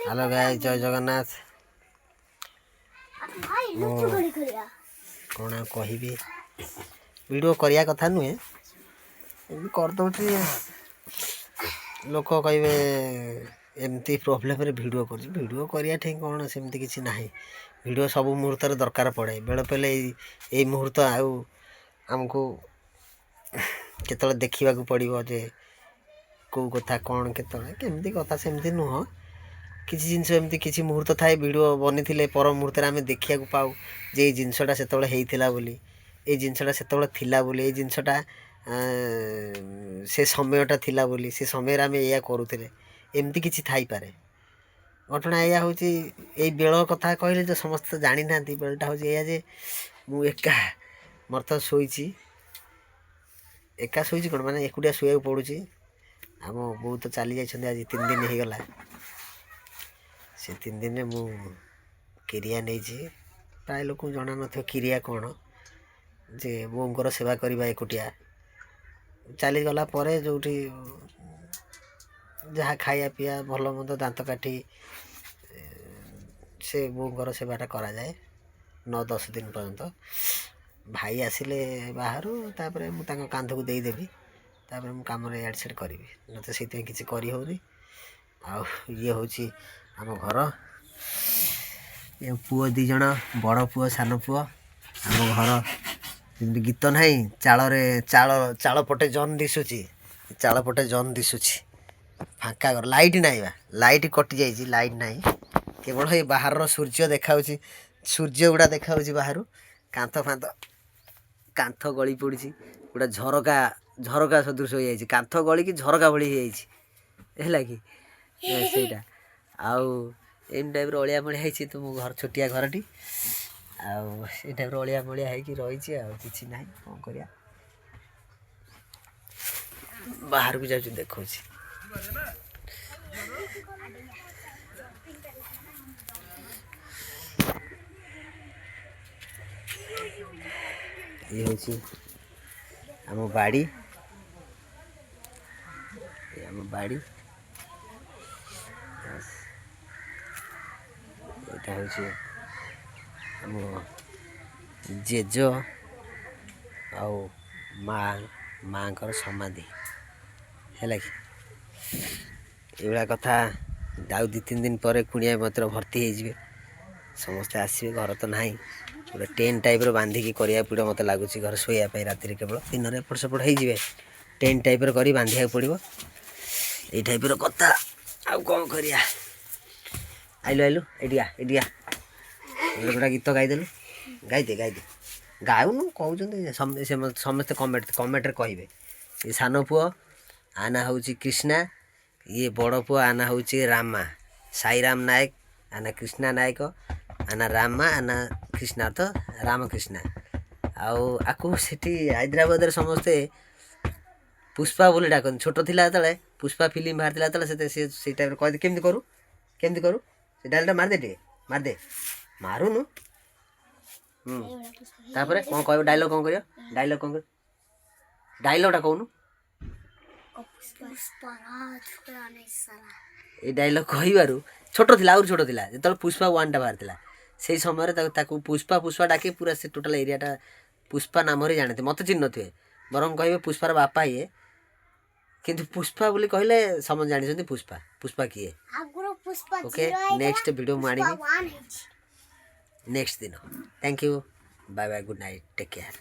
Hello guys जय जगन्नाथ कौन कहि वीडियो करिया कथा नुहे करदे लोक कहे एमती प्रोब्लेम रे वीडियो वीडियो करिया ठीक कौन सेमती किसी ना वीडियो सब मुहूर्त दरकार पड़े बेले पेले यही मुहूर्त आमको केतले देखा पड़ो जे कौ कथा कौन केमती कथा सेमती नुह किसी जिनस एमती किसी मुहूर्त थाए वीडियो बनी थे पर मुहूर्त आम देखा पाऊ जे जिनसटा से होता बोली ये जिनसटा से थिला बोली ये जिनसटा से समयटा थिला बोली से समय आम या करूँ एमती किसी थाई पारे घटना या हूँ यही बेल कथा कहले जो समस्त जानी ना बेलटा हूँ या जे मु एका मोर तो शोची एका शोची कौन मैंने एकुटिया शुआ पड़ुची आम बो तो चली जाइए आज 3 दिन हो गला से 3 दिन में मु क्रिया नहीं प्राय लोक जना न क्रिया कौन जे बोर सेवा करवा एकुटिया चली गला जो जहाँ खाया पिया भल मंद दांत काठी से बोर सेवाटा करा जाए 9-10 दिन पर्यंत भाई आसिले बाहर तापर मुझे कांध को देदेवी तापर मु कम एड सेड करी न तो से किसी करी होनी आ ये हूँ आम घर ये पुओ दी जन बड़ पुओ सान पुओ आम घर जमी गीत ना चाल चाल पटे जन दिशुची चाल पटे जन दिशुची फांका घर लाइट ना लाइट कटि जाइए लाइट ना केवल ये बाहर सूर्य देखा सूर्य गुड़ा देखा बाहर कांथ फांथ कांथ गली पड़ी गोटे झरका झरका सदृश हो जाए कांथ गली कि झरका भली है कि ସେଇଟା ଆଉ ଏମିତି ଟାଇପ୍ର ଅଳିଆ ମଳିଆ ହେଇଛି ତ ମୋ ଘର ଛୋଟିଆ ଘରଟି ଆଉ ଏଇ ଟାଇପ୍ର ଅଳିଆ ମଳିଆ ହେଇକି ରହିଛି ଆଉ କିଛି ନାହିଁ କ'ଣ କରିବା ବାହାରକୁ ଯାଉଛି ଦେଖାଉଛି ଇଏ ହେଉଛି ଆମ ବାଡ଼ି এটা হচ্ছে ଆମ ଜେଜ ଆଉ ମାଙ୍କର ସମାଧି ହେଲା କି ଏଇଭଳିଆ କଥା ଆଉ 2-3 ଦିନ ପରେ କୁଣିଆ ମାତ୍ର ଭର୍ତ୍ତି ହେଇଯିବେ ସମସ୍ତେ ଆସିବେ ଘର ତ ନାହିଁ ଗୋଟେ ଟେଣ୍ଟ ଟାଇପ୍ର ବାନ୍ଧିକି କରିବାକୁ ପଡ଼ିବ ମୋତେ ଲାଗୁଛି ଘରେ ଶୋଇବା ପାଇଁ ରାତିରେ କେବଳ ଦିନରେ ଏପଟ ସେପଟ ହେଇଯିବେ ଟେଣ୍ଟ ଟାଇପ୍ର କରି ବାନ୍ଧିବାକୁ ପଡ଼ିବ ଏଇ ଟାଇପ୍ର କଥା ଆଉ କ'ଣ କରିବା आइलु एडिया गोटा गीत गाईदेलु गाईदे गाउनु कहते समस्ते कमेंट कहे ये सान पुओ आना हूँ कृष्णा ये बड़ पुओ आना हूँ रामा साईराम नायक आना कृष्णा नायक आना रामा आना कृष्णा तो रामकृष्णा आउ सेठी हैदराबाद समस्ते पुष्पा बोली डाकन छोट थिला तले पुष्पा फिल्म बाहर तले से टाइम कह केमती करू से डायलॉग मार दे मारुनु तापर कौन कह डायलॉग कौन कर डायलॉगटा कहूनु ये डायलॉग कहबारू छोट थिला आउर छोट थिला जतल पुष्पा 1 टा बाहर थिला से समय ताकू पुष्पा डाके पूरा से टोटल एरियाटा पुष्पा नाम रे जानते मत चिन्ह थे बरम कहे पुष्पार बापा ये किंतु पुष्पा बोली कहले समझ जानी पुष्पा किए ओके नेक्स्ट वीडियो मारिबी नेक्स्ट दिन thank you bye bye good night take care.